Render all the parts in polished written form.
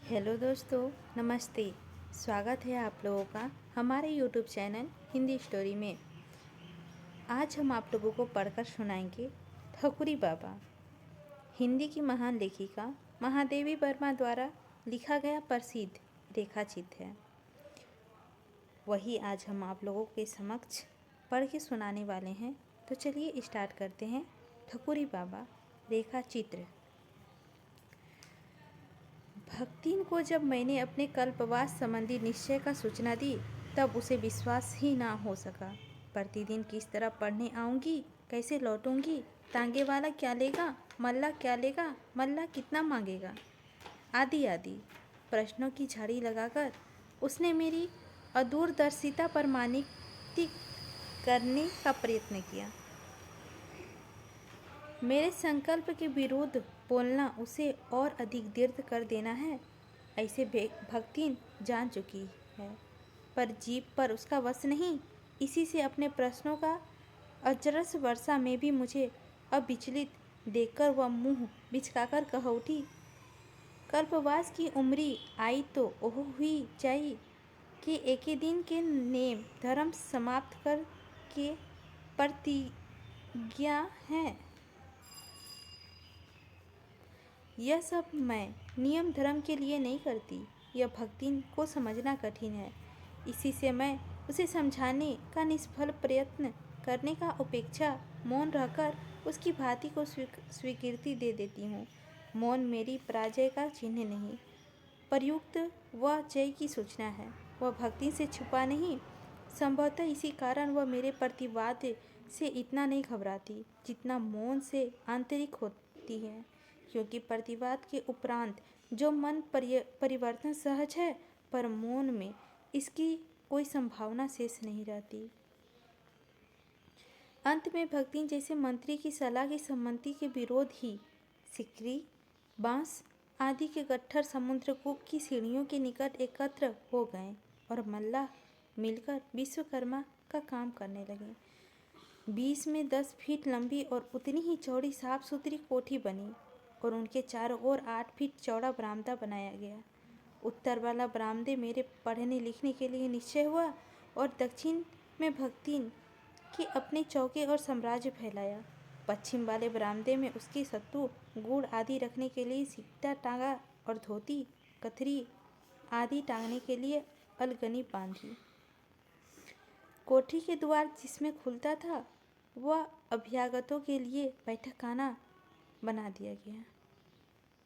Hello दोस्तों, नमस्ते। स्वागत है आप लोगों का हमारे यूट्यूब चैनल हिंदी स्टोरी में। आज हम आप लोगों को पढ़कर सुनाएंगे ठकुरी बाबा। हिंदी की महान लेखिका महादेवी वर्मा द्वारा लिखा गया प्रसिद्ध रेखाचित्र है। वही आज हम आप लोगों के समक्ष पढ़ के सुनाने वाले हैं। तो चलिए स्टार्ट करते हैं। ठकुरी बाबा रेखाचित्र। भक्तिन को जब मैंने अपने कल्पवास संबंधी निश्चय का सूचना दी तब उसे विश्वास ही ना हो सका। प्रतिदिन किस तरह पढ़ने आऊँगी, कैसे लौटूंगी, तांगे वाला क्या लेगा, मल्ला क्या लेगा, मल्ला कितना मांगेगा, आदि आदि प्रश्नों की झाड़ी लगाकर उसने मेरी अदूरदर्शिता पर मानित करने का प्रयत्न किया। मेरे संकल्प के विरुद्ध बोलना उसे और अधिक दृढ़ कर देना है, ऐसे भक्तिन जान चुकी है, पर जीभ पर उसका वश नहीं। इसी से अपने प्रश्नों का अजरस वर्षा में भी मुझे अविचलित देखकर वह मुंह बिचकाकर कह उठी, कल्पवास की उम्री आई तो ओह हुई जाई कि एक ही दिन के नेम धर्म समाप्त कर के प्रतिज्ञा है। यह सब मैं नियम धर्म के लिए नहीं करती, यह भक्ति को समझना कठिन है। इसी से मैं उसे समझाने का निष्फल प्रयत्न करने का अपेक्षा मौन रहकर उसकी भांति को स्वीकृति दे देती हूँ। मौन मेरी पराजय का चिन्ह नहीं, प्रयुक्त वह जय की सूचना है। वह भक्ति से छुपा नहीं। संभवतः इसी कारण वह मेरे प्रतिवाद से इतना नहीं घबराती जितना मौन से आंतरिक होती है, क्योंकि प्रतिवाद के उपरांत जो मन परिवर्तन सहज है, पर मौन में इसकी कोई संभावना शेष नहीं रहती। अंत में भक्ति जैसे मंत्री की सलाह की सम्मति के विरोध ही सिकरी, बांस आदि के गट्ठर समुद्रकूप की सीढ़ियों के निकट एकत्र हो गए और मल्लाह मिलकर विश्वकर्मा का काम करने लगे। 20 में 10 फीट लंबी और उतनी ही चौड़ी साफ सुथरी कोठी बनी और उनके चारों ओर 8 फीट चौड़ा बरामदा बनाया गया। उत्तर वाला बरामदे मेरे पढ़ने लिखने के लिए निश्चय हुआ और दक्षिण में भक्तिन के अपने चौके और साम्राज्य फैलाया। पश्चिम वाले बरामदे में उसके सत्तू गुड़ आदि रखने के लिए सिक्टा टांगा और धोती कथरी आदि टांगने के लिए अलगनी बांधी। कोठी के द्वार जिसमें खुलता था वह अभ्यागतों के लिए बैठकखाना बना दिया गया।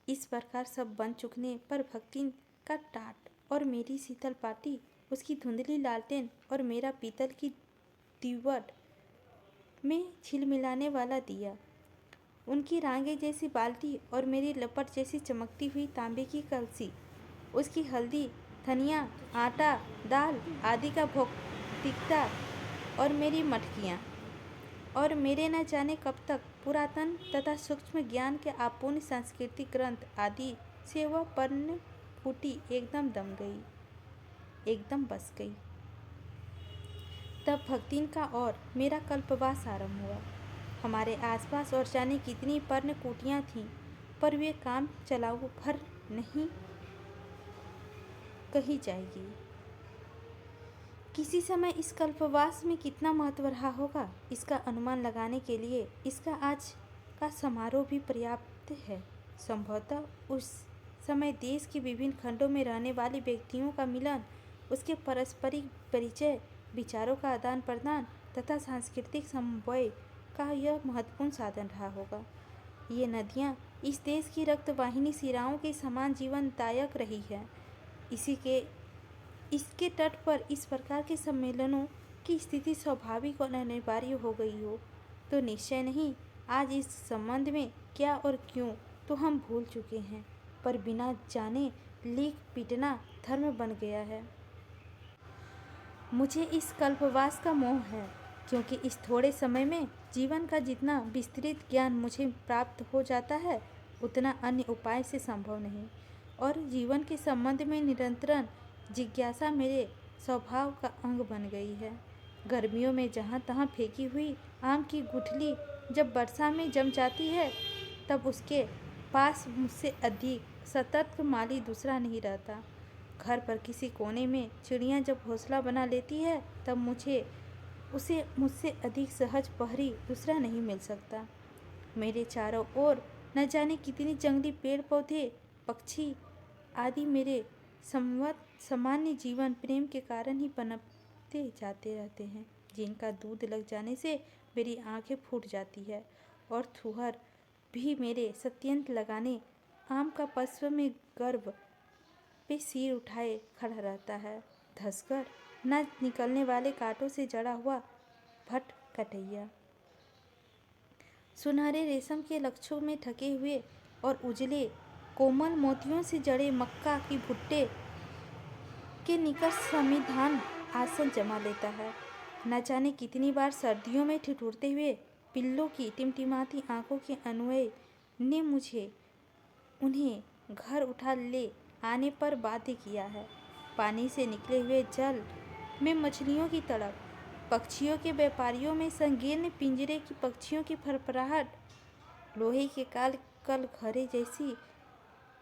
इस प्रकार सब बन चुकने पर भक्तिन का टाट और मेरी शीतल पाटी, उसकी धुंधली लालटेन और मेरा पीतल की दीवट में झिलमिलाने वाला दिया, उनकी रांगे जैसी बाल्टी और मेरी लपट जैसी चमकती हुई तांबे की कलसी, उसकी हल्दी धनिया आटा दाल आदि का भौतिकता और मेरी मटकियाँ और मेरे न जाने कब तक पुरातन तथा सूक्ष्म ज्ञान के अपूर्ण सांस्कृतिक ग्रंथ आदि से वह पर्ण फूटी एकदम दम गई, एकदम बस गई। तब भक्तिन का और मेरा कल्पवास आरंभ हुआ। हमारे आसपास और जाने कितनी पर्ण कुटियाँ थीं, पर वे काम चलाऊ भर नहीं कही जाएगी। किसी समय इस कल्पवास में कितना महत्व रहा होगा, इसका अनुमान लगाने के लिए इसका आज का समारोह भी पर्याप्त है। संभवतः उस समय देश के विभिन्न खंडों में रहने वाले व्यक्तियों का मिलन, उसके पारस्परिक परिचय, विचारों का आदान प्रदान तथा सांस्कृतिक समन्वय का यह महत्वपूर्ण साधन रहा होगा। ये नदियाँ इस देश की रक्तवाहिनी शिराओं के समान जीवनदायक रही है। इसके तट पर इस प्रकार के सम्मेलनों की स्थिति स्वाभाविक और अनिवार्य हो गई हो तो निश्चय नहीं। आज इस संबंध में क्या और क्यों तो हम भूल चुके हैं, पर बिना जाने लीक पीटना धर्म बन गया है। मुझे इस कल्पवास का मोह है, क्योंकि इस थोड़े समय में जीवन का जितना विस्तृत ज्ञान मुझे प्राप्त हो जाता है उतना अन्य उपाय से संभव नहीं, और जीवन के संबंध में निरंतर जिज्ञासा मेरे स्वभाव का अंग बन गई है। गर्मियों में जहाँ तहाँ फेंकी हुई आम की गुठली जब वर्षा में जम जाती है तब उसके पास मुझसे अधिक सतर्क माली दूसरा नहीं रहता। घर पर किसी कोने में चिड़िया जब घोंसला बना लेती है तब उसे मुझसे अधिक सहज प्रहरी दूसरा नहीं मिल सकता। मेरे चारों ओर न जाने कितनी जंगली पेड़ पौधे, पक्षी आदि मेरे सामान्य जीवन प्रेम के कारण ही पनपते जाते रहते हैं, जिनका दूध लग जाने से मेरी आंखें फूट जाती है और थुहर भी मेरे सत्यंत लगाने आम का पश्व में गर्भ पे सिर उठाए खड़ा रहता है, धसकर न निकलने वाले कांटों से जड़ा हुआ भट कटैया। सुनहरे रेशम के लक्षों में ढके हुए और उजले कोमल मोतियों से जड़े मक्का की भुट्टे के निकट संविधान आसन जमा लेता है। न जाने कितनी बार सर्दियों में ठिठुरते हुए पिल्लों की टिमटिमाती आंखों के अन्वय ने मुझे उन्हें घर उठा ले आने पर बाध्य किया है। पानी से निकले हुए जल में मछलियों की तड़प, पक्षियों के व्यापारियों में संकीर्ण पिंजरे की पक्षियों की फरफराहट, लोहे के कल घरे जैसी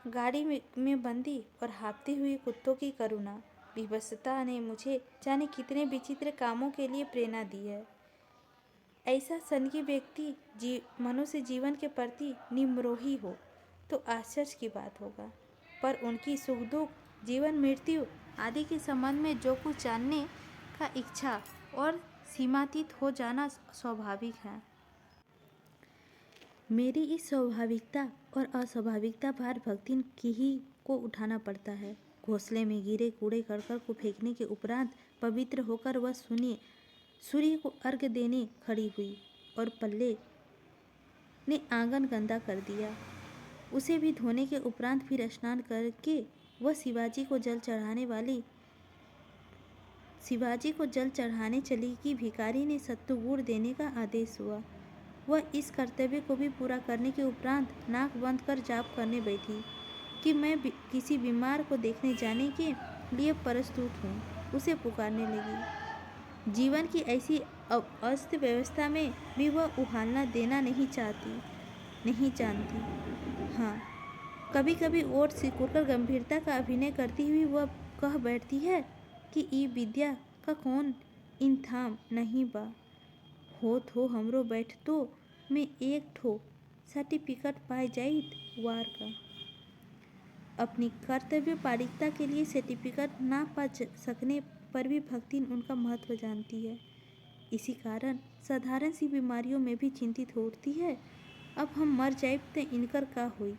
गाड़ी में बंदी और हाँफते हुए कुत्तों की करुणा विवशता ने मुझे जाने कितने विचित्र कामों के लिए प्रेरणा दी है। ऐसा सनकी व्यक्ति मनुष्य जीवन के प्रति निम्रोही हो तो आश्चर्य की बात होगा, पर उनकी सुख दुख, जीवन मृत्यु आदि के संबंध में जो कुछ जानने का इच्छा और सीमातीत हो जाना स्वाभाविक है। मेरी इस स्वाभाविकता और अस्वाभाविकता भार भक्तिन की ही को उठाना पड़ता है। घोंसले में गिरे कूड़े करकट को फेंकने के उपरांत पवित्र होकर वह सूर्य को अर्घ्य देने खड़ी हुई और पल्ले ने आंगन गंदा कर दिया। उसे भी धोने के उपरांत फिर स्नान करके वह शिवाजी को जल चढ़ाने चली कि भिखारी ने सत्तू गुड़ देने का आदेश हुआ। वह इस कर्तव्य को भी पूरा करने के उपरांत नाक बंद कर जाप करने बैठी कि मैं किसी बीमार को देखने जाने के लिए प्रस्तुत हूँ। उसे पुकारने लगी। जीवन की ऐसी अस्त व्यवस्था में भी वह उहालना देना नहीं जानती। हाँ, कभी कभी ओठ सिकुड़कर गंभीरता का अभिनय करती हुई वह कह बैठती है कि ई विद्या का कौन इंतजाम नहीं बा, होत हो हमरो बैठ तो में एक ठो सर्टिफिकेट पाए जाइत वार का। अपनी कर्तव्य पारिकता के लिए सर्टिफिकेट ना पा सकने पर भी भक्तिन उनका महत्व जानती है। इसी कारण साधारण सी बीमारियों में भी चिंतित हो उठती है। अब हम मर जाइब तो इनकर का होई,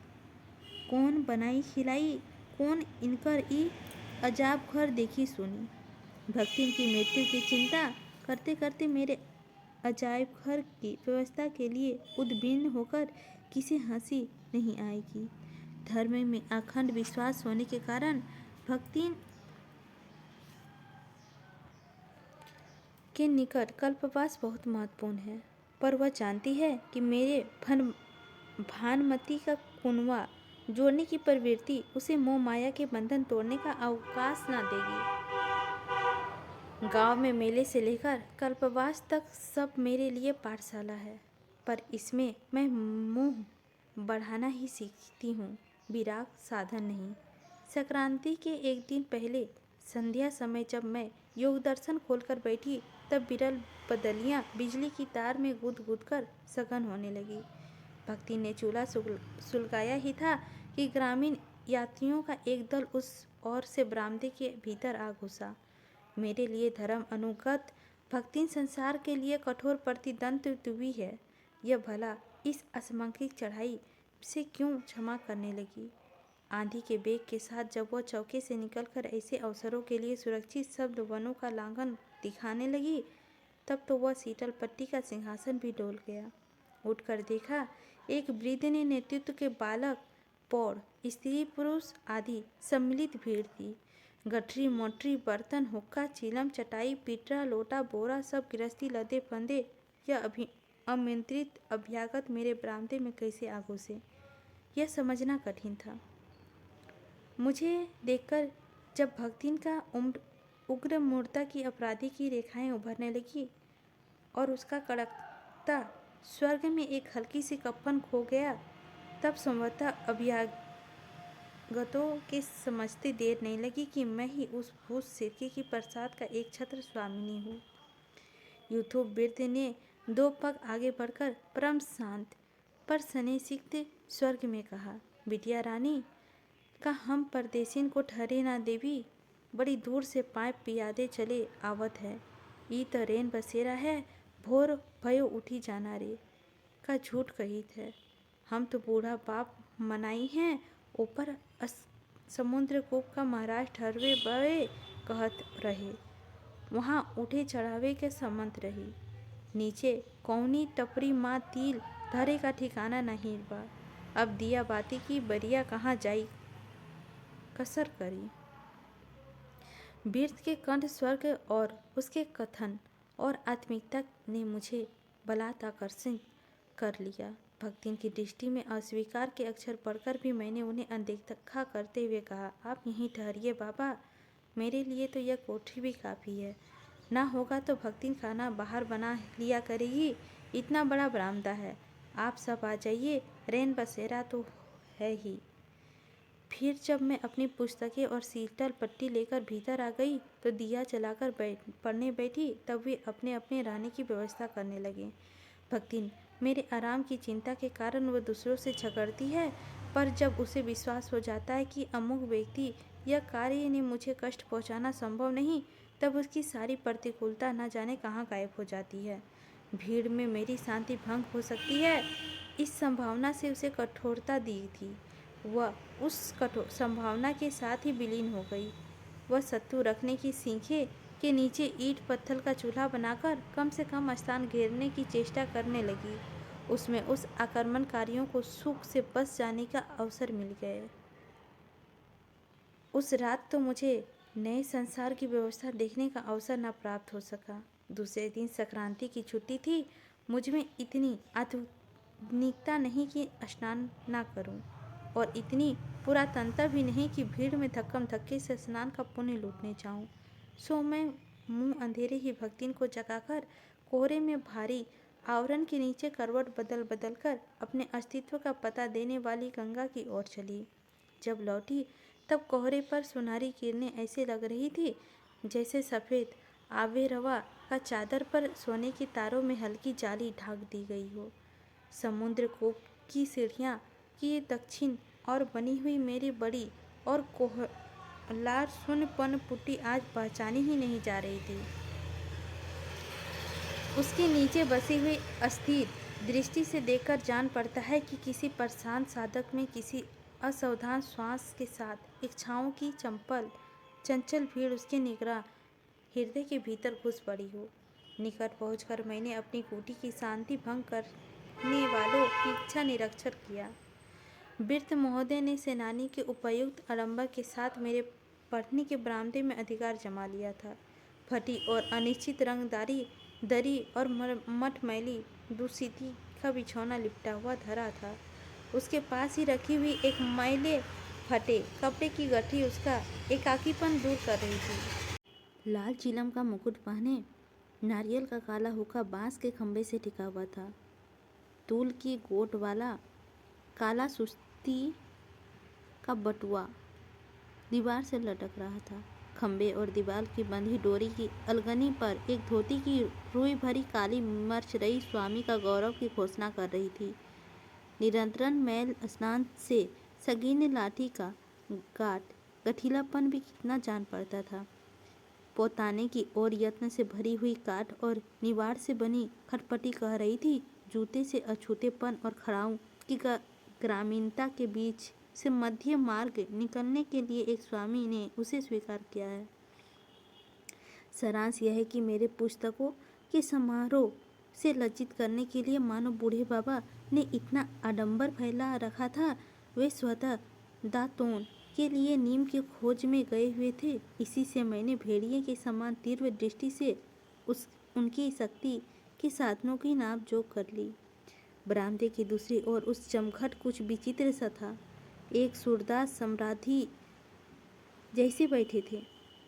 कौन बनाई खिलाई, कौन इनकर ई अजाब घर देखी सुनी। भक्तिन की मृत्यु की चिंता करते करते मेरे अजायब घर की व्यवस्था के लिए उद्विग्न होकर किसी हंसी नहीं आएगी। धर्म में अखंड विश्वास होने के कारण भक्तिन के निकट कल्पवास बहुत महत्वपूर्ण है, पर वह जानती है कि मेरे भानमती का कुनवा जोड़ने की प्रवृत्ति उसे मोह माया के बंधन तोड़ने का अवकाश न देगी। गांव में मेले से लेकर कल्पवास तक सब मेरे लिए पाठशाला है, पर इसमें मैं मुंह बढ़ाना ही सीखती हूँ, विराग साधन नहीं। संक्रांति के एक दिन पहले संध्या समय जब मैं योग दर्शन खोलकर बैठी तब बिरल बदलियाँ बिजली की तार में गुद कर सघन होने लगी। भक्ति ने चूल्हा सुलगाया ही था कि ग्रामीण यात्रियों का एक दल उस ओर से बरामदे के भीतर आ घुसा। मेरे लिए धर्म अनुगत भक्तिन संसार के लिए कठोर प्रतिद्वंद हुई है। यह भला इस असंख्यक चढ़ाई से क्यों क्षमा करने लगी। आंधी के बेग के साथ जब वह चौके से निकलकर ऐसे अवसरों के लिए सुरक्षित शब्द वनों का लांघन दिखाने लगी, तब तो वह शीतल पट्टी का सिंहासन भी डोल गया। उठकर देखा, एक वृद्ध ने नेतृत्व के बालक, पौड़, स्त्री पुरुष आदि सम्मिलित भीड़ थी। गठरी मोटरी बर्तन हुक्का चिलम चटाई पिटरा लोटा बोरा सब गृहस्थी लदे फंदे यह आमंत्रित अभ्यागत मेरे बरामदे में कैसे आ घुसे, यह समझना कठिन था। मुझे देखकर जब भक्तिन का उग्र मूर्ता की अपराधी की रेखाएं उभरने लगी और उसका कड़कता स्वर्ग में एक हल्की सी कप्पन खो गया, तब संभवतः अभ्यागतों के समझते देर नहीं लगी कि मैं ही उस भूत सिरके की प्रसाद का एक छत्र स्वामिनी हूँ। यूथो वृद्ध ने 2 पग आगे बढ़कर परम शांत पर सन्निसिक्त स्वर्ग में कहा, बिटिया रानी का हम परदेसिन को ठहरे ना देवी, बड़ी दूर से पाइप पियादे चले आवत है। ई तो रेन बसेरा है, भोर भयो उठी जाना रे का झूठ कहित है। हम तो बूढ़ा बाप मनाई हैं, ऊपर समुद्र कूप का महाराज ठहरवे बवे कहत रहे, वहाँ उठे चढ़ावे के समंत रही। नीचे कौनी टपरी माँ तिल धरे का ठिकाना नहीं बा। अब दिया बाती की बरिया कहाँ जाई कसर करी। वीर्त के कंठ स्वर्ग और उसके कथन और आत्मिकता ने मुझे बलात् आकर्षित कर लिया। भक्तिन की दृष्टि में अस्वीकार के अक्षर पढ़कर भी मैंने उन्हें अनदेखा करते हुए कहा, आप यहीं ठहरिए बाबा, मेरे लिए तो यह कोठरी भी काफ़ी है। ना होगा तो भक्तिन खाना बाहर बना लिया करेगी, इतना बड़ा बरामदा है। आप सब आ जाइए, रेन बसेरा तो है ही। फिर जब मैं अपनी पुस्तकें और शीतल पट्टी लेकर भीतर आ गई तो दिया जलाकर पढ़ने बैठी, तब वे अपने अपने रहने की व्यवस्था करने लगे। भक्तिन मेरे आराम की चिंता के कारण वह दूसरों से झगड़ती है, पर जब उसे विश्वास हो जाता है कि अमुक व्यक्ति या कार्य ने मुझे कष्ट पहुंचाना संभव नहीं, तब उसकी सारी प्रतिकूलता न जाने कहाँ गायब हो जाती है। भीड़ में मेरी शांति भंग हो सकती है, इस संभावना से उसे कठोरता दी थी। वह उस कठोर संभावना के साथ ही विलीन हो गई। वह सत्तू रखने की सीखे के नीचे ईंट पत्थर का चूल्हा बनाकर कम से कम स्थान घेरने की चेष्टा करने लगी। उसमें उस आक्रमणकारियों को सुख से बच जाने का अवसर मिल गया। उस रात तो मुझे नए संसार की व्यवस्था देखने का अवसर न प्राप्त हो सका। दूसरे दिन संक्रांति की छुट्टी थी। मुझ में इतनी आधुनिकता नहीं कि स्नान ना करूं, और इतनी पुरातनता भी नहीं कि भीड़ में धक्कम धक्के से स्नान का पुण्य लूटने जाऊं। सो मैं मुंह अंधेरे ही भक्तिन को जगाकर कोहरे में भारी आवरण के नीचे करवट बदल बदल कर अपने अस्तित्व का पता देने वाली गंगा की ओर चली। जब लौटी तब कोहरे पर सुनहरी किरणें ऐसे लग रही थी जैसे सफ़ेद आबेरवा का चादर पर सोने के तारों में हल्की जाली ढाक दी गई हो। समुद्र कूप की सीढ़ियाँ की दक्षिण और बनी हुई मेरी बड़ी और कोहलार शून्यपन पुट्टी आज पहचानी ही नहीं जा रही थी। उसके नीचे बसी हुई अस्थिर दृष्टि से देखकर जान पड़ता है कि किसी परेशान साधक में किसी असावधान श्वास के साथ इच्छाओं की चंचल भीड़ उसके निगरा हृदय के भीतर घुस पड़ी हो। निकट पहुंचकर मैंने अपनी कुटी की शांति भंग करने वालों की इच्छा निरीक्षण किया। वृद्ध महोदय ने सेनानी के उपयुक्त आडंबर के साथ मेरे पढ़ने के बरामदे में अधिकार जमा लिया था। फटी और अनिश्चित रंगदारी दरी और मटमैली दूषिती का बिछौना लिपटा हुआ धरा था। उसके पास ही रखी हुई एक मैले फटे कपड़े की गठरी उसका एकाकीपन दूर कर रही थी। लाल चिलम का मुकुट पहने नारियल का काला हुक्का बांस के खंभे से टिका हुआ था। तूल की गोट वाला काला सुस्ती का बटुआ दीवार से लटक रहा था। खंबे और दीवार की बंधी डोरी की अलगनी पर एक धोती की रुई भरी काली मर्च रही स्वामी का गौरव की घोषणा कर रही थी। निरंतर मैल स्नान से सगीन लाठी का गठीलापन भी कितना जान पड़ता था। पोताने की ओर यत्न से भरी हुई काठ और निवाड़ से बनी खटपटी कह रही थी, जूते से अछूतेपन और खड़ाऊ की ग्रामीणता के बीच से मध्य मार्ग निकलने के लिए एक स्वामी ने उसे स्वीकार किया है। सारांश यह है कि मेरे पुस्तकों के समारोह से लज्जित करने के लिए मानो बूढ़े बाबा ने इतना आडंबर फैला रखा था। वे स्वतः दातोन के लिए नीम की खोज में गए हुए थे। इसी से मैंने भेड़िए के समान तीव्र दृष्टि से उनकी शक्ति के साधनों की नाप जोख कर ली। बरामदे की दूसरी ओर उस जमघट कुछ विचित्र सा था। एक सूरदास सम्राधी जैसे बैठे थे।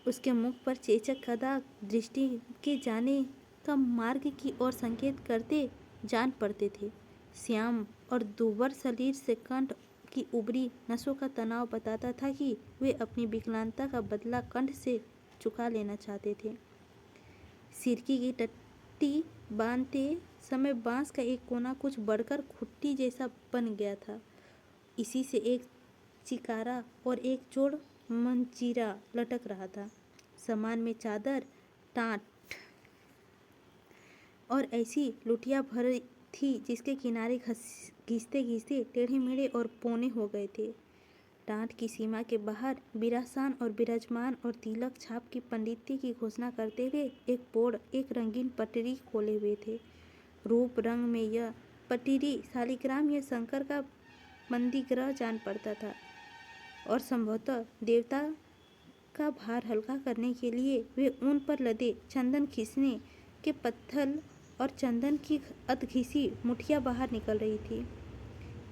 उसके मुख पर चेचक कदा दृष्टि के जाने का मार्ग की ओर संकेत करते जान पड़ते थे। श्याम और दुबर शरीर से कंठ कि उभरी नसों का तनाव बताता था कि वे अपनी विकलांगता का बदला कंठ से चुका लेना चाहते थे। सिरकी की टट्टी बांधते समय बांस का एक कोना कुछ बढ़कर खुट्टी जैसा बन गया था। इसी से एक चिकारा और एक जोड़ मंजीरा लटक रहा था। सामान में चादर, टाट और ऐसी लुटिया भरी थी जिसके किनारे घिसते घिसते टेढ़े मेढ़े और पौने हो गए थे। टाट की सीमा के बाहर विरासान और विराजमान और तिलक छाप की पंडिती की घोषणा करते हुए एक बोर्ड एक रंगीन पटरी खोले हुए थे। रूप रंग में यह पटरी शालिग्राम या शंकर का मंदिरगृह जान पड़ता था और संभवतः देवता का भार हल्का करने के लिए वे ऊन पर लदे चंदन खींचने के पत्थर और चंदन की अधघिसी मुठिया बाहर निकल रही थी।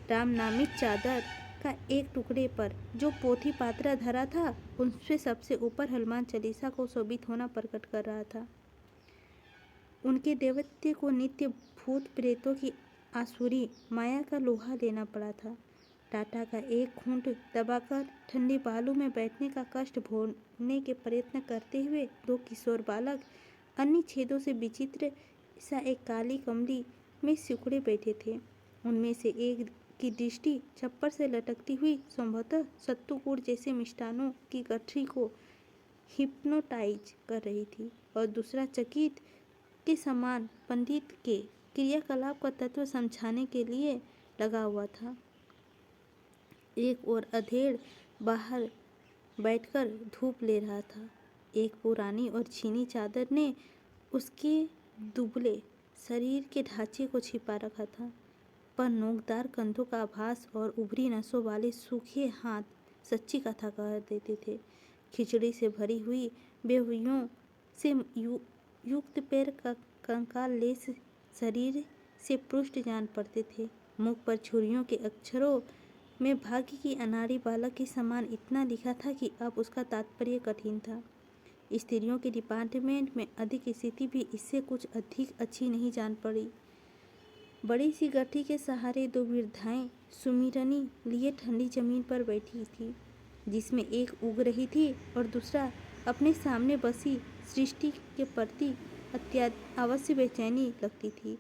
राम नामित चादर का एक टुकड़े पर जो पोथी पात्रा धरा था उनसे सबसे ऊपर हनुमान चालीसा को शोभित होना प्रकट कर रहा था। उनके दैवत्य को नित्य भूत प्रेतों की आसुरी माया का लोहा लेना पड़ा था। टाटा का एक घूंट दबाकर ठंडे बालू में बैठने का कष्ट भोगने के प्रयत्न करते हुए दो किशोर बालक अन्य छेदों से विचित्र सा एक काली कमली में सिकुड़े बैठे थे। उनमें से एक की दृष्टि छप्पर से लटकती हुई संभवतः सत्तू गुड़ जैसे मिष्टानों की गठरी को हिप्नोटाइज कर रही थी और दूसरा चकित के समान पंडित के क्रियाकलाप का तत्व समझाने के लिए लगा हुआ था। एक और अधेड़ बाहर बैठकर धूप ले रहा था। एक पुरानी और छीनी चादर ने उसके दुबले शरीर के ढांचे को छिपा रखा था, पर नोकदार कंधों का आभास और उभरी नसों वाले सूखे हाथ सच्ची कथा कह देते थे। खिचड़ी से भरी हुई बेहुइयों से युक्त पैर का कंकाल लेस शरीर से पृष्ठ जान पड़ते थे। मुख पर छुरियों के अक्षरों में भाग्य की अनाड़ी बालक के समान इतना लिखा था कि अब उसका तात्पर्य कठिन था। स्त्रियों के डिपार्टमेंट में अधिक स्थिति भी इससे कुछ अधिक अच्छी नहीं जान पड़ी। बड़ी सी गठरी के सहारे दो वृद्धाएं सुमिरनी लिए ठंडी जमीन पर बैठी थी, जिसमें एक उग रही थी और दूसरा अपने सामने बसी सृष्टि के प्रति अवश्य बेचैनी लगती थी।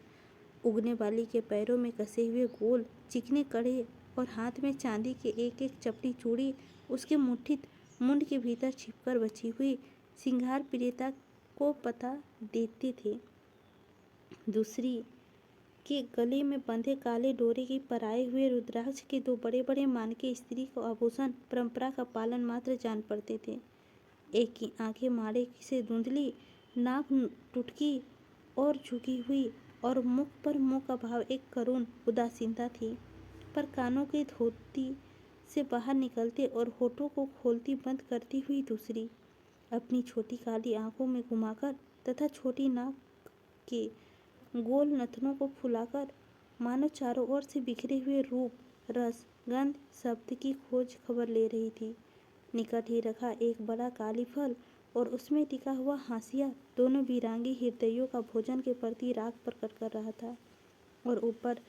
उगने वाली के पैरों में कसे हुए गोल चिकने कड़े और हाथ में चांदी के एक एक चपटी चूड़ी उसके मुठ्ठित मुंड के भीतर छिपकर बची हुई सिंगार प्रियता को पता देते थे। दूसरी के गले में बंधे काले डोरे की पराए हुए रुद्राक्ष के दो बड़े बड़े मानके स्त्री को आभूषण परंपरा का पालन मात्र जान पड़ते थे। एक की आंखें माड़े से धुंधली, नाक टुटकी और झुकी हुई और मुख पर मुंह का भाव एक करुण उदासीनता थी, पर कानों के धोती से बाहर निकलते और होठों को खोलती बंद करती हुई दूसरी अपनी छोटी काली आंखों में घुमाकर तथा छोटी नाक के गोल नथनों को फुलाकर मानो चारों ओर से बिखरे हुए रूप, रस, गंध, शब्द की खोज खबर ले रही थी। निकट ही रखा एक बड़ा काली फल और उसमें टिका हुआ हाशिया दोनों वीरांगी हृदयों का भोजन के प्रति राग प्रकट कर रहा था और ऊपर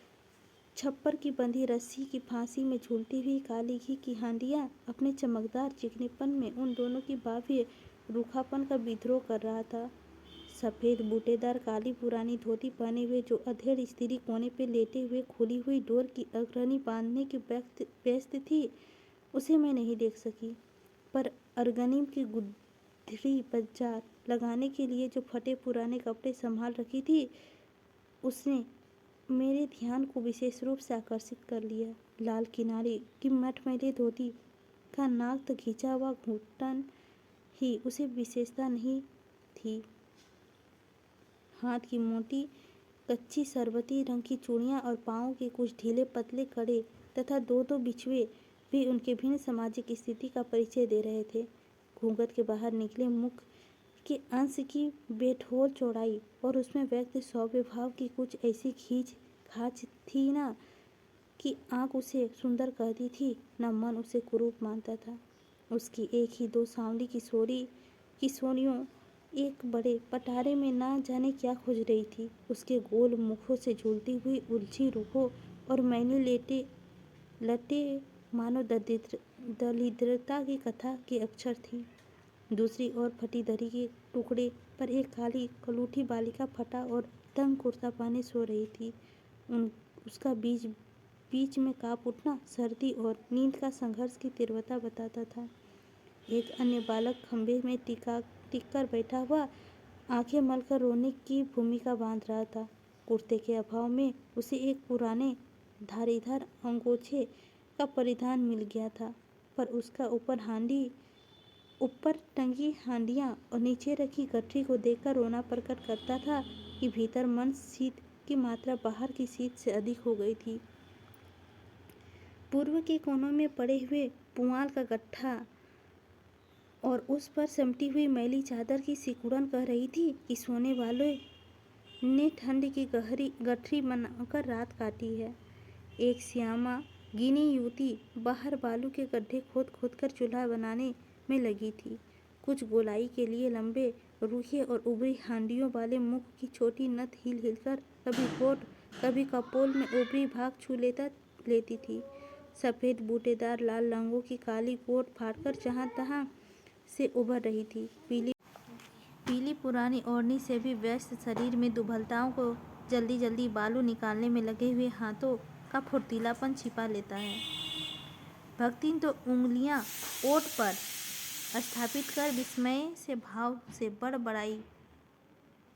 छप्पर की बंधी रस्सी की फांसी में झूलती हुई काली घी की हांडियां अपने चमकदार चिकनेपन में उन दोनों की बाह्य रूखापन का विद्रोह कर रहा था। सफ़ेद बूटेदार काली पुरानी धोती पहने हुए जो अधेड़ स्त्री कोने पे लेटे हुए खुली हुई डोर की अग्रणी बांधने की व्यस्त थी, उसे मैं नहीं देख सकी, पर अरगनीम की गुदड़ी बाजार लगाने के लिए जो फटे पुराने कपड़े संभाल रखी थी, उसने मेरे ध्यान को विशेष रूप से आकर्षित कर लिया। लाल किनारे की मटमैली धोती का नाक तक खींचा हुआ घुटन ही उसे विशेषता नहीं थी। हाथ की मोटी कच्ची शरबती रंग की चूड़ियाँ और पाँव के कुछ ढीले पतले कड़े तथा दो दो बिछुए भी उनके भिन्न सामाजिक स्थिति का परिचय दे रहे थे। घूंघट के बाहर निकले मुख के अंश की बेठोर चौड़ाई और उसमें व्यक्त सौम्य भाव की कुछ ऐसी खींच खाच थी ना कि आँख उसे सुंदर कहती थी, न मन उसे कुरूप मानता था। उसकी एक ही दो सांवली किशोरियों एक बड़े पटारे में ना जाने क्या खोज रही थी। उसके गोल मुखों से झूलती हुई उलझी रूहों और मैंने लटे मानो दरिद्रता की कथा के अक्षर थी। दूसरी ओर फटी दरी के टुकड़े पर एक काली कलूठी बालिका फटा और तंग कुर्ता पहने सो रही थी। उसका बीच बीच में कांप उठना सर्दी और नींद का संघर्ष की तीव्रता बताता था। एक अन्य बालक खंभे में टिक कर बैठा हुआ आंखें मलकर रोने की भूमिका बांध रहा था। कुर्ते के अभाव में उसे एक पुराने धारीदार अंगोछे का परिधान मिल गया था, पर उसका ऊपर टंगी हांडियां और नीचे रखी गठरी को देखकर रोना प्रकट करता था कि भीतर मन शीत की मात्रा बाहर की शीत से अधिक हो गई थी। पूर्व के कोनों में पड़े हुए पुआल का गट्ठा और उस पर सिमटी हुई मैली चादर की सिकुड़न कह रही थी कि सोने वाले ने ठंड की गठरी बनाकर रात काटी है। एक श्यामा गिनी युवती बाहर बालू के गड्ढे खोद खोद कर चूल्हा बनाने में लगी थी। कुछ गोलाई के लिए लंबे रूखे और उभरी हांडियों वाले मुख की छोटी नथ हिल हिलकर कभी होठ कभी कपोल में ऊपरी भाग छू लेती थी। सफ़ेद बूटेदार लाल रंगों की काली कोट फाड़कर जहाँ तहाँ से उभर रही थी। पीली पुरानी ओढ़नी से भी व्यस्त शरीर में दुबलताओं को जल्दी जल्दी बालू निकालने में लगे हुए हाथों का फुर्तीलापन छिपा लेता है। भक्तिन तो उंगलियां ओठ पर स्थापित कर विस्मय से भाव से बड़बड़ाई,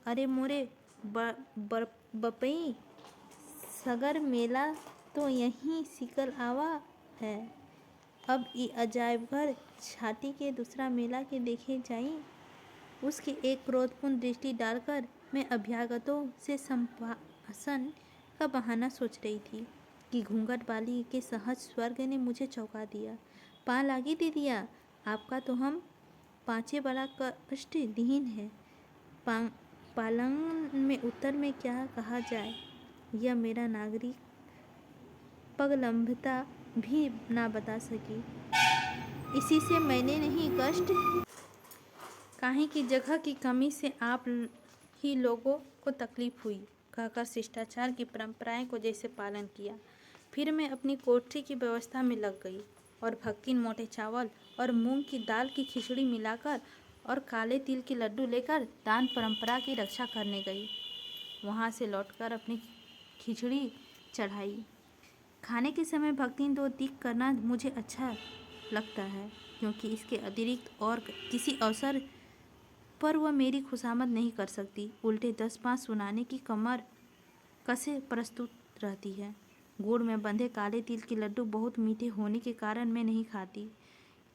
अरे मोरे बपई, सगर मेला तो यहीं सिकल आवा है। अब ई अजायब घर छाटी के दूसरा मेला के देखे जाई। उसकी एक क्रोधपूर्ण दृष्टि डालकर मैं अभ्यागतों से संभाषण का बहाना सोच रही थी कि घूंघट वाली के सहज स्वर्ग ने मुझे चौंका दिया। पा लागी दीदिया, आपका तो हम पाँचे बड़ा कष्ट दीन है। पालंग में उत्तर में क्या कहा जाए, यह मेरा नागरिक पगलंभता भी ना बता सकी। इसी से मैंने नहीं कष्ट काहे की जगह की कमी से आप ही लोगों को तकलीफ हुई कहकर शिष्टाचार की परंपराएं को जैसे पालन किया। फिर मैं अपनी कोठरी की व्यवस्था में लग गई और भक्तिन मोटे चावल और मूंग की दाल की खिचड़ी मिलाकर और काले तिल के लड्डू लेकर दान परंपरा की रक्षा करने गई। वहाँ से लौटकर अपनी खिचड़ी चढ़ाई। खाने के समय भक्तिन दो दिख करना मुझे अच्छा लगता है, क्योंकि इसके अतिरिक्त और किसी अवसर पर वह मेरी खुशामद नहीं कर सकती, उल्टे 10-5 सुनाने की कमर कसे प्रस्तुत रहती है। गुड़ में बंधे काले तिल के लड्डू बहुत मीठे होने के कारण मैं नहीं खाती।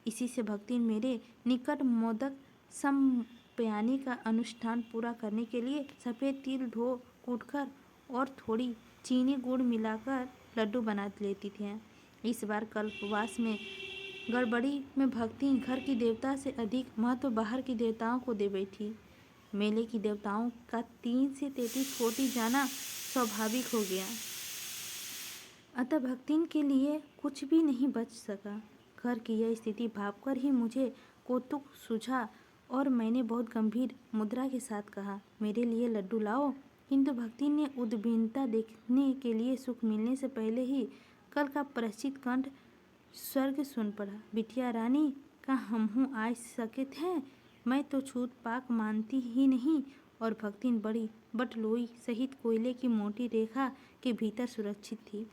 इसी से भक्तिन मेरे निकट मोदक समपयानी का अनुष्ठान पूरा करने के लिए सफ़ेद तिल धो कूटकर और थोड़ी चीनी गुड़ मिलाकर लड्डू बना लेती थी। इस बार कल्पवास में गड़बड़ी में भक्तिन घर की देवता से अधिक महत्व बाहर की देवताओं को दे बैठी। मेले की देवताओं का 3 से 33 कोटि जाना स्वाभाविक हो गया। अतः भक्तिन के लिए कुछ भी नहीं बच सका। घर की यह स्थिति भांपकर ही मुझे कौतुक सूझा और मैंने बहुत गंभीर मुद्रा के साथ कहा, मेरे लिए लड्डू लाओ। किंतु भक्तिन ने उद्विग्नता देखने के लिए सुख मिलने से पहले ही कल का प्रश्चित कंठ स्वर्ग सुन पड़ा। बिटिया रानी का हमहू आ सके थे, मैं तो छूत पाक मानती ही नहीं। और भक्तिन बड़ी बटलोई सहित कोयले की मोटी रेखा के भीतर सुरक्षित थी।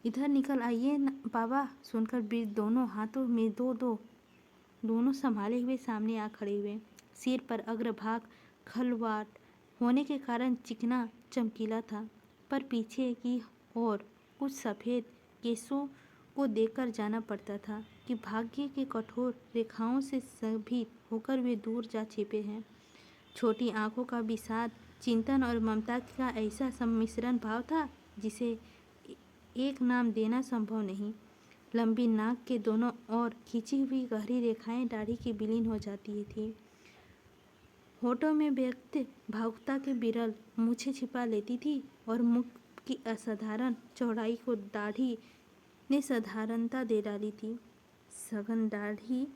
इधर निकल आइए बाबा, सुनकर वृद्ध दोनों हाथों में दोनों संभाले हुए सामने आ खड़े हुए। सिर पर अग्रभाग खलवाट होने के कारण चिकना चमकीला था, पर पीछे की ओर कुछ सफ़ेद केशों को देखकर जाना पड़ता था कि भाग्य के कठोर रेखाओं से भीत होकर वे दूर जा छिपे हैं। छोटी आंखों का विषाद, चिंतन और ममता का ऐसा सम्मिश्रण भाव था जिसे एक नाम देना संभव नहीं। लंबी नाक के दोनों ओर खींची हुई गहरी रेखाएं दाढ़ी की विलीन हो जाती थी। होठों में व्यक्त भावुकता के विरल मूछें छिपा लेती थी और मुख की असाधारण चौड़ाई को दाढ़ी ने साधारणता दे डाली थी। सघन दाढ़ी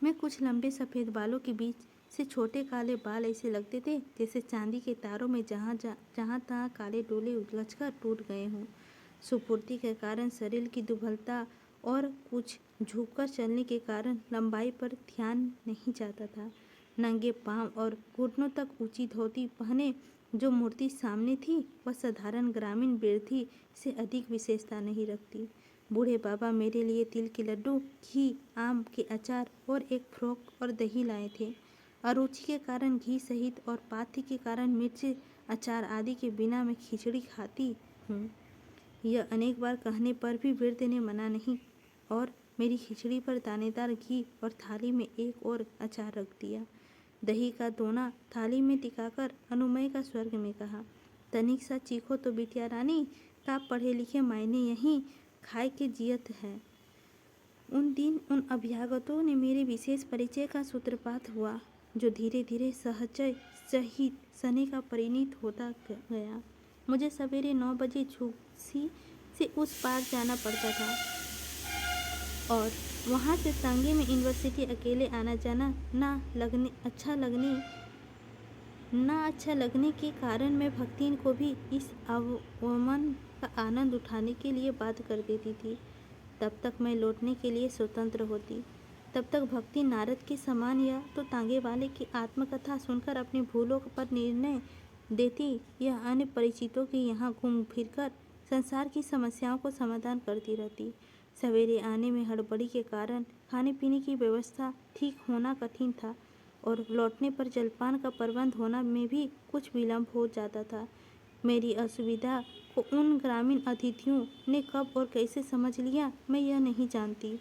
में कुछ लंबे सफ़ेद बालों के बीच से छोटे काले बाल ऐसे लगते थे जैसे चांदी के तारों में जहाँ तहाँ काले डोले उलझकर टूट गए हों। सुपुर्दी के कारण शरीर की दुबलता और कुछ झुककर चलने के कारण लंबाई पर ध्यान नहीं जाता था। नंगे पांव और घुटनों तक ऊंची धोती पहने जो मूर्ति सामने थी वह साधारण ग्रामीण वृद्धि से अधिक विशेषता नहीं रखती। बूढ़े बाबा मेरे लिए तिल के लड्डू, घी, आम के अचार और एक फ्रॉक और दही लाए थे। अरुचि के कारण घी सहित और पाथी के कारण मिर्च, अचार आदि के बिना मैं खिचड़ी खाती हूँ। यह अनेक बार कहने पर भी वृद्ध ने मना नहीं और मेरी खिचड़ी पर दानेदार घी और थाली में एक और अचार रख दिया। दही का दोना थाली में टिकाकर अनुमय का स्वर्ग में कहा, तनिक सा चीखो तो बिटिया रानी, का पढ़े लिखे मायने यहीं खाए के जियत है। उन दिन उन अभ्यागतों ने मेरे विशेष परिचय का सूत्रपात हुआ, जो धीरे धीरे सहचय सहित सने का परिणित होता गया। मुझे सवेरे 9 बजे झुक्सी से उस पार जाना पड़ता था और वहाँ से तांगे में यूनिवर्सिटी अकेले आना जाना ना अच्छा लगने के कारण मैं भक्तिन को भी इस अवमन का आनंद उठाने के लिए बाध्य कर देती थी। तब तक मैं लौटने के लिए स्वतंत्र होती। तब तक भक्ति नारद के समान या तो तांगे वाले की आत्मकथा सुनकर अपनी भूलों पर निर्णय देती या अन्य परिचितों के यहाँ घूम फिरकर संसार की समस्याओं को समाधान करती रहती। सवेरे आने में हड़बड़ी के कारण खाने पीने की व्यवस्था ठीक होना कठिन था और लौटने पर जलपान का प्रबंध होना में भी कुछ विलम्ब हो जाता था। मेरी असुविधा को उन ग्रामीण अतिथियों ने कब और कैसे समझ लिया मैं यह नहीं जानती,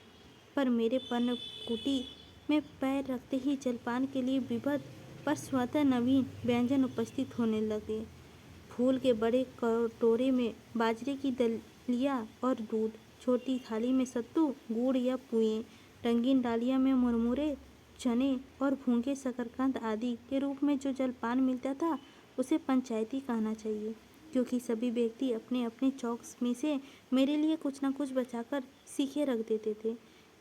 पर मेरे पर्णकुटी में पैर रखते ही जलपान के लिए विविध पर स्वतः नवीन व्यंजन उपस्थित होने लगे। फूल के बड़े कटोरे में बाजरे की दलिया और दूध, छोटी थाली में सत्तू, गुड़ या पुए, रंगीन डालिया में मुरमुरे, चने और भूंगे शकरकंद आदि के रूप में जो जलपान मिलता था उसे पंचायती कहना चाहिए, क्योंकि सभी व्यक्ति अपने अपने चौक में से मेरे लिए कुछ न कुछ बचाकर सीखे रख देते थे।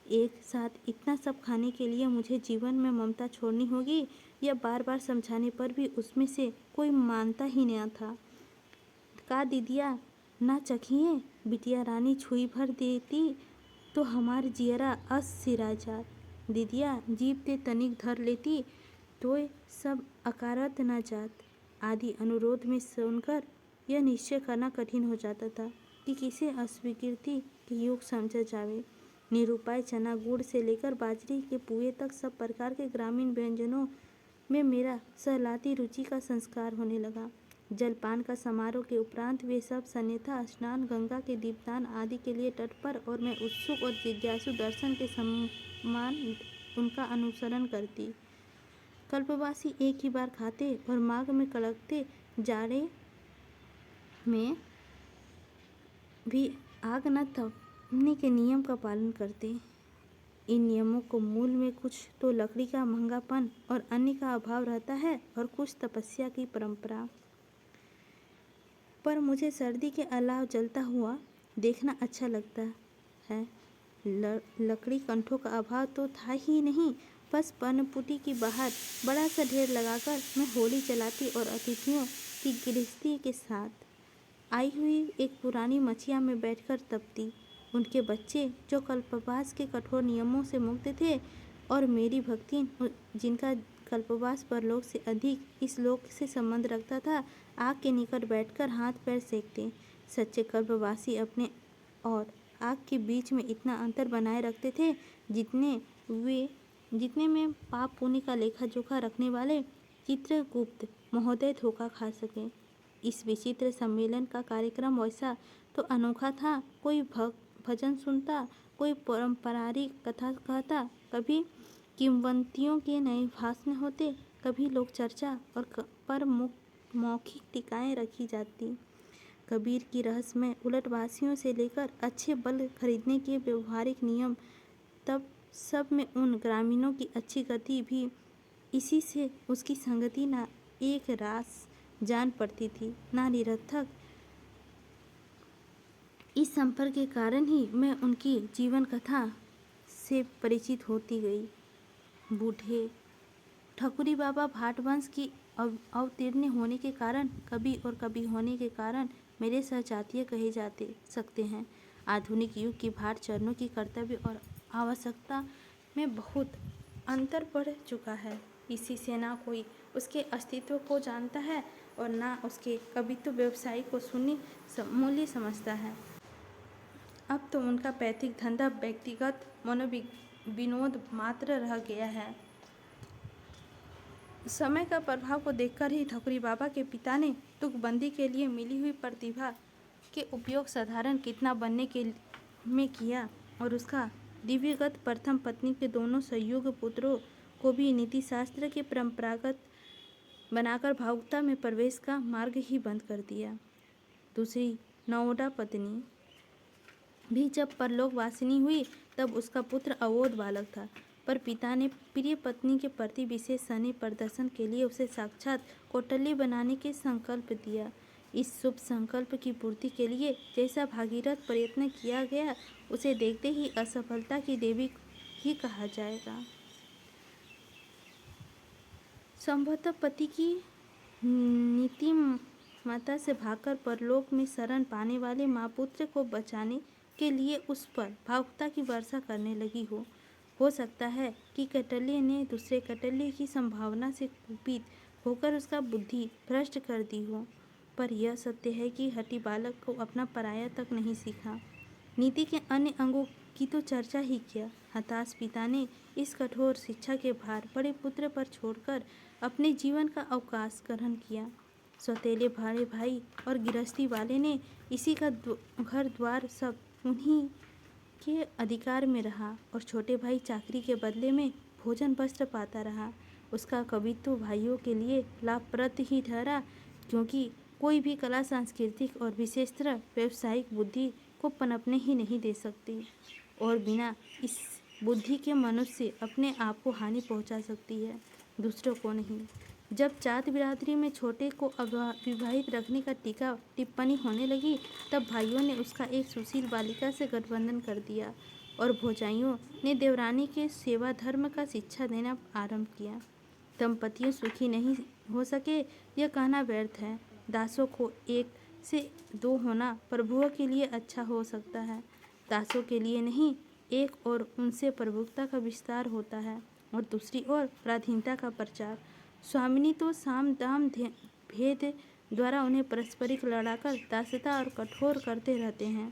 एक साथ इतना सब खाने के लिए मुझे जीवन में ममता छोड़नी होगी या बार बार समझाने पर भी उसमें से कोई मानता ही नहीं था। का दीदिया ना चखिए, बिटिया रानी छुई भर देती तो हमार जियरा अस सिरा जात, दीदिया जीभ ते तनिक धर लेती तो सब अकारत न जात आदि अनुरोध में सुनकर यह निश्चय करना कठिन हो जाता था कि किसे अस्वीकृति के योग समझा जावे। निरुपाय चना गुड़ से लेकर बाजरे के पुए तक सब प्रकार के ग्रामीण व्यंजनों में मेरा सहलाती रुचि का संस्कार होने लगा। जलपान का समारोह के उपरांत वे सब सन्यथा स्नान, गंगा के दीपदान आदि के लिए तट पर और मैं उत्सुक और जिज्ञासु दर्शन के समान उनका अनुसरण करती। कल्पवासी एक ही बार खाते और माघ में कड़कते जाड़े में भी आग न तपने के नियम का पालन करते। इन नियमों को मूल में कुछ तो लकड़ी का महंगापन और अन्य का अभाव रहता है और कुछ तपस्या की परंपरा। पर मुझे सर्दी के अलाव जलता हुआ देखना अच्छा लगता है। लकड़ी कंठों का अभाव तो था ही नहीं, बस पर्णपुटी की बाहर बड़ा सा ढेर लगाकर मैं होली जलाती और अतिथियों की गृहस्थी के साथ आई हुई एक पुरानी मचिया में बैठकर तपती। उनके बच्चे जो कल्पवास के कठोर नियमों से मुक्त थे और मेरी भक्ति जिनका कल्पवास परलोक से अधिक इस लोक से संबंध रखता था, आग के निकट बैठकर हाथ पैर सेकते। सच्चे कल्पवासी अपने और आग के बीच में इतना अंतर बनाए रखते थे जितने में पाप पुण्य का लेखा जोखा रखने वाले चित्रगुप्त महोदय धोखा खा सके। इस विचित्र सम्मेलन का कार्यक्रम वैसा तो अनोखा था, कोई भजन सुनता, कोई पारंपरिक कथा कहता, कभी किंवदंतियों के नए भाषण होते, कभी लोक चर्चा और पर मौखिक टीकाएं रखी जाती। कबीर की रहस्यमय उलटवासियों से लेकर अच्छे बल खरीदने के व्यवहारिक नियम तब सब में उन ग्रामीणों की अच्छी गति भी इसी से उसकी संगति ना एक रास जान पड़ती थी ना निरर्थक। इस संपर्क के कारण ही मैं उनकी जीवन कथा से परिचित होती गई। बूढ़े ठकुरी बाबा भाट वंश की अवतीर्ण होने के कारण, कवि और कवि होने के कारण मेरे सहजातीय कहे जाते सकते हैं। आधुनिक युग की भाट चरणों की कर्तव्य और आवश्यकता में बहुत अंतर पड़ चुका है। इसी से ना कोई उसके अस्तित्व को जानता है और ना उसके कवित्व व्यवसाय को शून्य मूल्य समझता है। अब तो उनका पैतृक धंधा व्यक्तिगत मनोविनोद मात्र रह गया है। समय का प्रभाव को देखकर ही ठकुरी बाबा के पिता ने तुकबंदी के लिए मिली हुई प्रतिभा के उपयोग साधारण कितना बनने के में किया और उसका दिव्यगत प्रथम पत्नी के दोनों संयुग पुत्रों को भी नीति शास्त्र के परंपरागत बनाकर भावुकता में प्रवेश का मार्ग ही बंद कर दिया। दूसरी नवोढा पत्नी भी जब परलोकवासिनी हुई तब उसका पुत्र अवोध बालक था, पर पिता ने प्रिय पत्नी के प्रति विशेष स्नेह प्रदर्शन के लिए उसे साक्षात कौटल्य बनाने के संकल्प दिया। इस शुभ संकल्प की पूर्ति के लिए जैसा भागीरथ प्रयत्न किया गया उसे देखते ही असफलता की देवी ही कहा जाएगा। संभवतः पति की नीतिमत्ता से भागकर परलोक में शरण पाने वाले माँ पुत्र को बचाने के लिए उस पर भावुकता की वर्षा करने लगी हो सकता है कि कौटल्य ने दूसरे कौटल्य की संभावना से कुपित होकर उसका बुद्धि भ्रष्ट कर दी हो, पर यह सत्य है कि हठी बालक को अपना पराया तक नहीं सीखा। नीति के अन्य अंगों की तो चर्चा ही किया। हताश पिता ने इस कठोर शिक्षा के भार बड़े पुत्र पर छोड़कर अपने जीवन का अवकाश ग्रहण किया। सौतेले बड़े भाई और गृहस्थी वाले ने इसी का घर द्वार सब उन्हीं के अधिकार में रहा और छोटे भाई चाकरी के बदले में भोजन वस्त्र पाता रहा। उसका कवित्व भाइयों के लिए लाभप्रद ही ठहरा, क्योंकि कोई भी कला सांस्कृतिक और विशेषतर व्यावसायिक बुद्धि को पनपने ही नहीं दे सकती और बिना इस बुद्धि के मनुष्य अपने आप को हानि पहुंचा सकती है, दूसरों को नहीं। जब जात बिरादरी में छोटे को अविवाहित रखने का टीका टिप्पणी होने लगी तब भाइयों ने उसका एक सुशील बालिका से गठबंधन कर दिया और भौजाइयों ने देवरानी के सेवा धर्म का शिक्षा देना आरंभ किया। दंपतियों सुखी नहीं हो सके यह कहना व्यर्थ है। दासों को एक से दो होना प्रभुओं के लिए अच्छा हो सकता है, दासों के लिए नहीं। एक और उनसे प्रभुता का विस्तार होता है और दूसरी ओर पराधीनता का प्रचार। स्वामिनी तो साम दाम भेद द्वारा उन्हें पारस्परिक लड़ाकर दासता और कठोर करते रहते हैं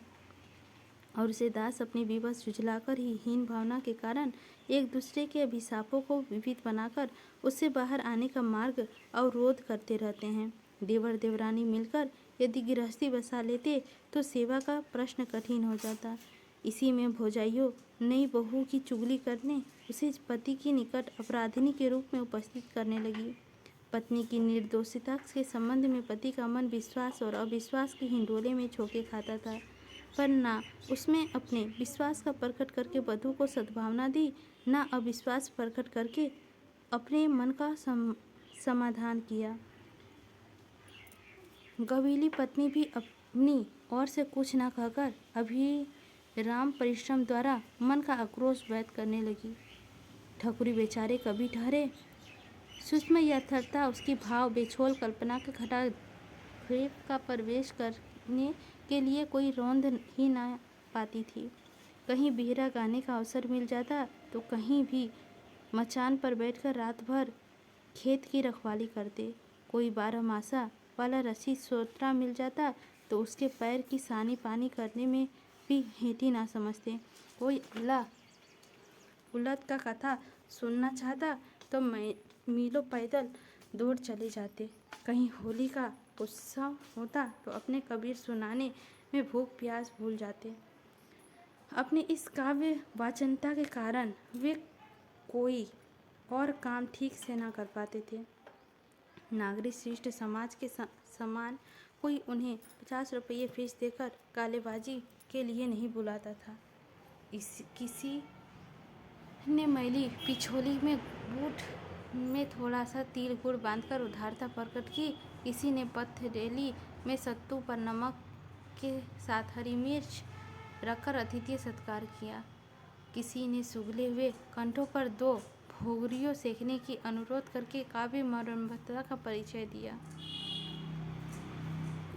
और उसे दास अपनी विवश झुझलाकर ही हीन भावना के कारण एक दूसरे के अभिशापों को विविध बनाकर उससे बाहर आने का मार्ग अवरोध करते रहते हैं। देवर देवरानी मिलकर यदि गृहस्थी बसा लेते तो सेवा का प्रश्न कठिन हो जाता। इसी में भौजाइयों नई बहू की चुगली करने उसे पति की निकट अपराधिनी के रूप में उपस्थित करने लगी। पत्नी की निर्दोषिता के संबंध में पति का मन विश्वास और अविश्वास के हिंडोले में झोंके खाता था, पर ना उसमें अपने विश्वास का प्रकट करके वधू को सद्भावना दी, ना अविश्वास प्रकट करके अपने मन का समाधान किया। गवीली पत्नी भी अपनी ओर से कुछ न कहकर अभिराम परिश्रम द्वारा मन का आक्रोश व्यक्त करने लगी। ठकुरी बेचारे कभी ठहरे सूक्ष्म यथार्थता उसकी भाव बेछोल कल्पना के खटा का प्रवेश करने के लिए कोई रौंद ही न पाती थी। कहीं बिहरा गाने का अवसर मिल जाता तो कहीं भी मचान पर बैठकर रात भर खेत की रखवाली करते। कोई 12 मासा वाला रसी सोतरा मिल जाता तो उसके पैर की सानी पानी करने में भी हेठी ना समझते। कोई अल्लाह उलट का कथा सुनना चाहता तो मीलों पैदल दौड़ चले जाते। कहीं होली का उत्सव होता तो अपने कबीर सुनाने में भूख प्यास भूल जाते। अपनी इस काव्य वाचनता के कारण वे कोई और काम ठीक से ना कर पाते थे। नागरिक शिष्ट समाज के समान कोई उन्हें 50 रुपये फीस देकर कालेबाजी के लिए नहीं बुलाता था। किसी ने मैली पिछोली में बूट में थोड़ा सा तिल गुड़ बांधकर उदारता प्रकट की। किसी ने पथरेली में सत्तू पर नमक के साथ हरी मिर्च रखकर अतिथि सत्कार किया। किसी ने सुगले हुए कंठों पर 2 भोगरियों सेकने की अनुरोध करके काव्य मर्मभता का परिचय दिया।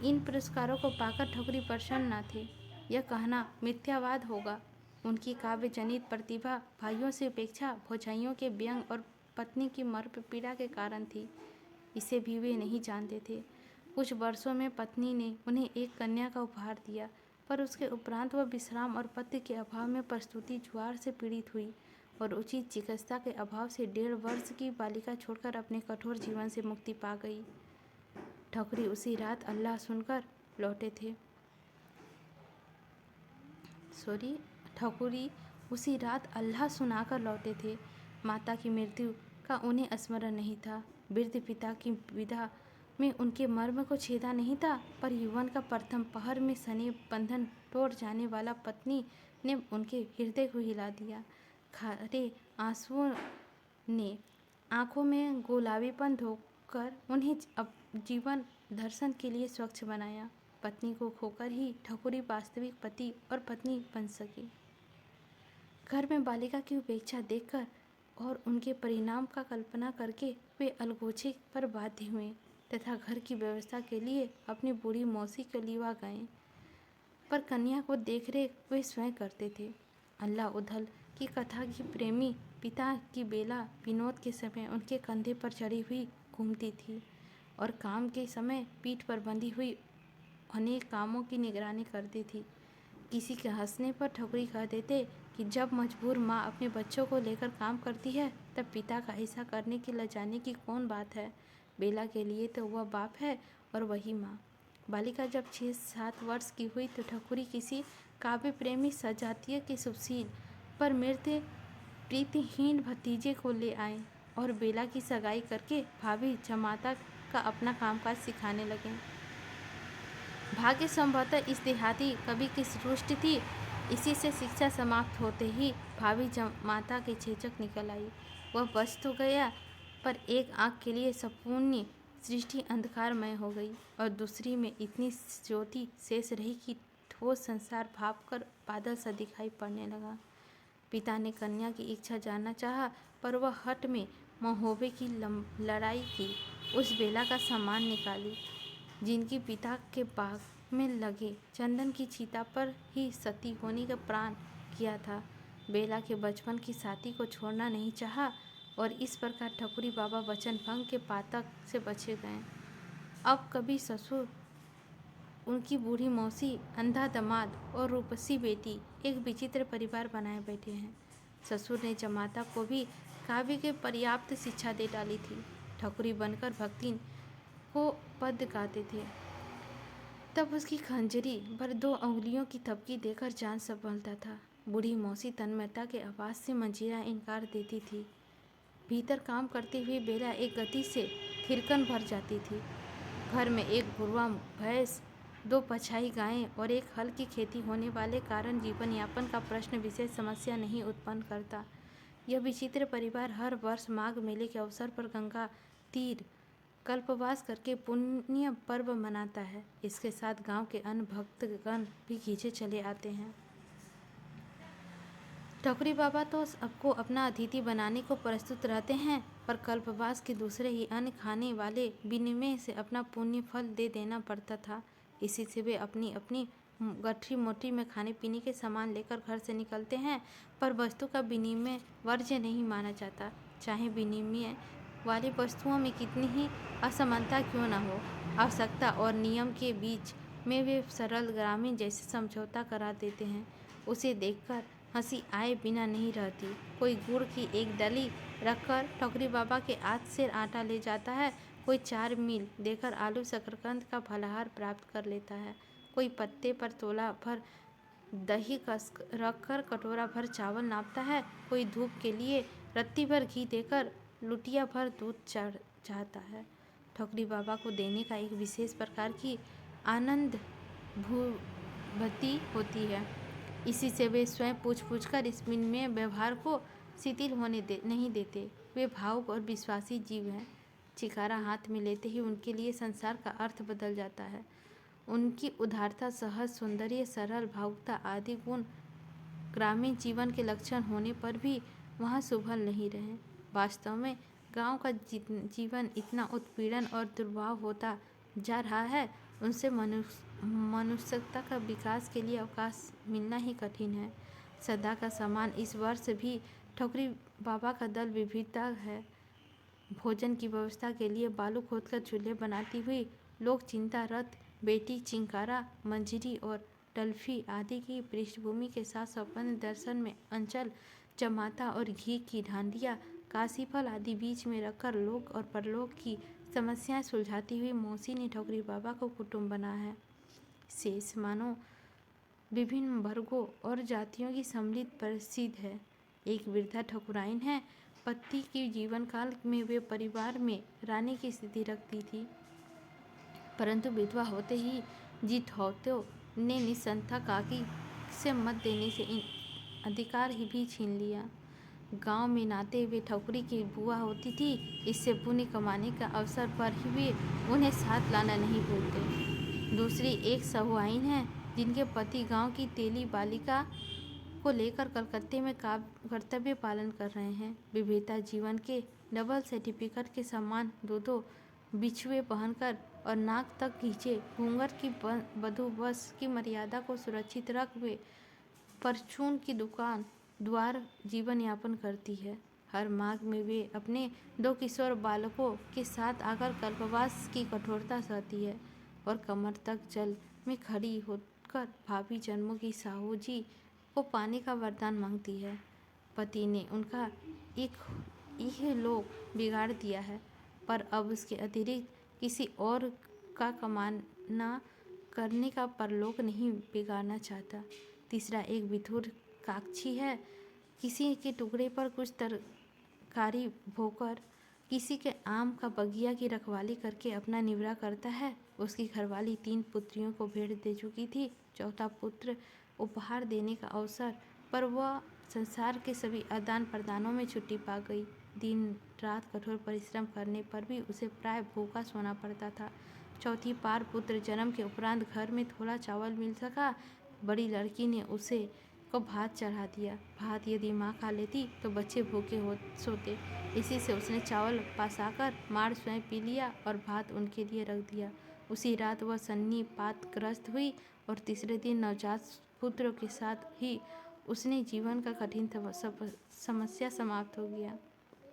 इन पुरस्कारों को पाकर ठकुरी प्रसन्न न थे। यह कहना मिथ्यावाद होगा। उनकी काव्य जनित प्रतिभा भाइयों से अपेक्षा भौजाइयों के व्यंग और पत्नी की मर्म पीड़ा के कारण थी। इसे भी वे नहीं जानते थे। कुछ वर्षों में पत्नी ने उन्हें एक कन्या का उपहार दिया, पर उसके उपरांत वह विश्राम और पति के अभाव में प्रसूति ज्वार से पीड़ित हुई और उचित चिकित्सा के अभाव से 1.5 वर्ष की बालिका छोड़कर अपने कठोर जीवन से मुक्ति पा गई। ठकुरी उसी रात अल्लाह सुनकर लौटे थे। ठकुरी उसी रात अल्लाह सुनाकर लौटे थे। माता की मृत्यु का उन्हें स्मरण नहीं था। वृद्ध पिता की विदा में उनके मर्म को छेदा नहीं था, पर यौवन का प्रथम पहर में सने बंधन तोड़ जाने वाला पत्नी ने उनके हृदय को हिला दिया। खारे आंसुओं ने आंखों में गुलाबीपन धोकर उन्हें अब जीवन दर्शन के लिए स्वच्छ बनाया। पत्नी को खोकर ही ठकुरी वास्तविक पति और पत्नी बन सके। घर में बालिका की उपेक्षा देखकर और उनके परिणाम का कल्पना करके वे अलगोचे पर बाध्य हुए तथा घर की व्यवस्था के लिए अपनी बूढ़ी मौसी के लिवा गए, पर कन्या को देखरेख वे स्वयं करते थे। अल्लाह उदल की कथा की प्रेमी पिता की बेला विनोद के समय उनके कंधे पर चढ़ी हुई घूमती थी और काम के समय पीठ पर बंधी हुई अनेक कामों की निगरानी करती थी। किसी के हंसने पर ठकुरी कह देते कि जब मजबूर माँ अपने बच्चों को लेकर काम करती है, तब पिता का ऐसा करने की लजाने की कौन बात है। बेला के लिए तो वह बाप है और वही माँ। बालिका जब 6-7 वर्ष की हुई तो ठकुरी किसी काव्य प्रेमी सजातीय के सुशील पर मृत प्रीतिहीन भतीजे को ले आए और बेला की सगाई करके भाभी जमाता का अपना कामकाज सिखाने लगे। भाग्य संभवतः इस देहाती कवि की सृष्टि थी। इसी से शिक्षा समाप्त होते ही भाभी जमाता के चेचक निकल आई। वह बच तो गया, पर एक आँख के लिए संपूर्ण सृष्टि अंधकारमय हो गई और दूसरी में इतनी ज्योति शेष रही कि ठोस संसार भाप कर बादल सा दिखाई पड़ने लगा। पिता ने कन्या की इच्छा जानना चाहा, पर वह हट में महोबे की लड़ाई की उस बेला का सामान निकाली जिनकी पिता के बाग में लगे चंदन की चीता पर ही सती होने का प्राण किया था। बेला के बचपन की साथी को छोड़ना नहीं चाहा और इस प्रकार ठकुरी बाबा वचन भंग के पातक से बचे गए। अब कभी ससुर, उनकी बूढ़ी मौसी, अंधा दामाद और रूपसी बेटी एक विचित्र परिवार बनाए बैठे हैं। ससुर ने जमाता को भी काव्य के पर्याप्त शिक्षा दे डाली थी। ठकुरी बनकर भक्ति को पद गाते थे, तब उसकी खंजरी पर 2 अंगुलियों की थपकी देकर जान संभलता था। बूढ़ी मौसी तन्मयता के आवाज से मंजीरा इनकार देती थी। भीतर काम करती हुई बेला एक गति से थिरकन भर जाती थी। घर में एक बुढ़वा भैंस, 2 पछाई गायें और एक हल की खेती होने वाले कारण जीवन यापन का प्रश्न विशेष समस्या नहीं उत्पन्न करता। यह विचित्र परिवार हर वर्ष माघ मेले के अवसर पर गंगा तीर कल्पवास करके पुण्य पर्व मनाता है। इसके साथ गांव के अन्य भक्तगण भी खींचे चले आते हैं। ठकुरी बाबा तो सबको अपना अतिथि बनाने को प्रस्तुत रहते हैं, पर कल्पवास के दूसरे ही अन्य खाने वाले विनिमय से अपना पुण्य फल दे देना पड़ता था। इसी से वे अपनी अपनी गठरी मोटी में खाने पीने के सामान लेकर घर से निकलते हैं, पर वस्तु का विनिमय वर्ज्य नहीं माना जाता, चाहे विनिमय वाली वस्तुओं में कितनी ही असमानता क्यों न हो। आवश्यकता और नियम के बीच में वे सरल ग्रामीण जैसे समझौता करा देते हैं। उसे देखकर हंसी आए बिना नहीं रहती। कोई गुड़ की एक डली रखकर ठकुरी बाबा के 8 सेर आटा ले जाता है, कोई 4 मील देकर आलू शकरकंद का फलाहार प्राप्त कर लेता है, कोई पत्ते पर तोला भर दही कस रखकर कटोरा भर चावल नापता है, कोई धूप के लिए रत्ती भर घी देकर लुटिया भर दूध चाहता है। ठकुरी बाबा को देने का एक विशेष प्रकार की आनंद भूभती होती है। इसी से वे स्वयं पूछ कर इस विनिमय व्यवहार को शिथिल होने नहीं देते। वे भावुक और विश्वासी जीव हैं। चिकारा हाथ में लेते ही उनके लिए संसार का अर्थ बदल जाता है। उनकी उदारता, सहज सौंदर्य, सरल भावुकता आदि गुण ग्रामीण जीवन के लक्षण होने पर भी वहाँ सुभल नहीं रहे। वास्तव में गांव का जीवन इतना उत्पीड़न और दुर्भाव होता जा रहा है उनसे मनुष्यता का विकास के लिए अवकाश मिलना ही कठिन है। सदा का समान इस वर्ष भी ठकुरी बाबा का दल विविधता है। भोजन की व्यवस्था के लिए बालू खोदकर चूल्हे बनाती हुई लोग चिंता रथ, बेटी, चिंकारा, मंजरी और डल्फी आदि की पृष्ठभूमि के साथ स्वप्न दर्शन में अंचल, जमाता और घी की ढांडिया, काशीफल आदि बीच में रखकर लोक और परलोक की समस्याएं सुलझाती हुई मौसी ने ठकुरी बाबा को कुटुंब बना है। शेष मानो विभिन्न वर्गों और जातियों की सम्मिलित प्रसिद्ध है। एक वृद्धा ठकुराइन है। पति के जीवन काल में वे परिवार में रानी की स्थिति रखती थी, परंतु विधवा होते ही जितौतों ने निसंता काकी से मत देने से इन अधिकार ही भी छीन लिया। गांव में नाते वे ठकुरी की बुआ होती थी, इससे पुण्य कमाने का अवसर पर ही वे उन्हें साथ लाना नहीं भूलते। दूसरी एक सहुआइन है, जिनके पति गांव की तेली बालिका को लेकर कलकत्ते में कर्तव्य पालन कर रहे हैं। विवाहिता जीवन के डबल सर्टिफिकेट के समान दो बिछुए पहनकर और नाक तक खींचे घूंघट की बंदोबस्त की मर्यादा को सुरक्षित रख वे परचून की दुकान द्वार जीवन यापन करती है। हर माघ में वे अपने 2 किशोर बालकों के साथ आकर कल्पवास की कठोरता सहती है और कमर तक जल में खड़ी होकर भावी जन्मों की साहू जी को पाने का वरदान मांगती है। पति ने उनका यह लोक बिगाड़ दिया है, पर अब उसके अतिरिक्त किसी और का कमाना करने का परलोक नहीं बिगाड़ना चाहता। तीसरा एक विधुर काक्षी है। किसी के टुकड़े पर कुछ तरकारी बोकर किसी के आम का बगिया की रखवाली करके अपना निवरा करता है। उसकी घरवाली 3 पुत्रियों को भेड़ दे चुकी थी। चौथा पुत्र उपहार देने का अवसर पर वह संसार के सभी आदान प्रदानों में छुट्टी पा गई। दिन रात कठोर परिश्रम करने पर भी उसे प्राय भूखा सोना पड़ता था। चौथी पार पुत्र जन्म के उपरांत घर में थोड़ा चावल मिल सका। बड़ी लड़की ने उसे को भात चढ़ा दिया। भात यदि माँ खा लेती तो बच्चे भूखे सोते। इसी से उसने चावल पसाकर मार स्वयं पी लिया और भात उनके लिए रख दिया। उसी रात वह सन्निपातग्रस्त हुई और तीसरे दिन नवजात पुत्र के साथ ही उसने जीवन का कठिन समस्या समाप्त हो गया।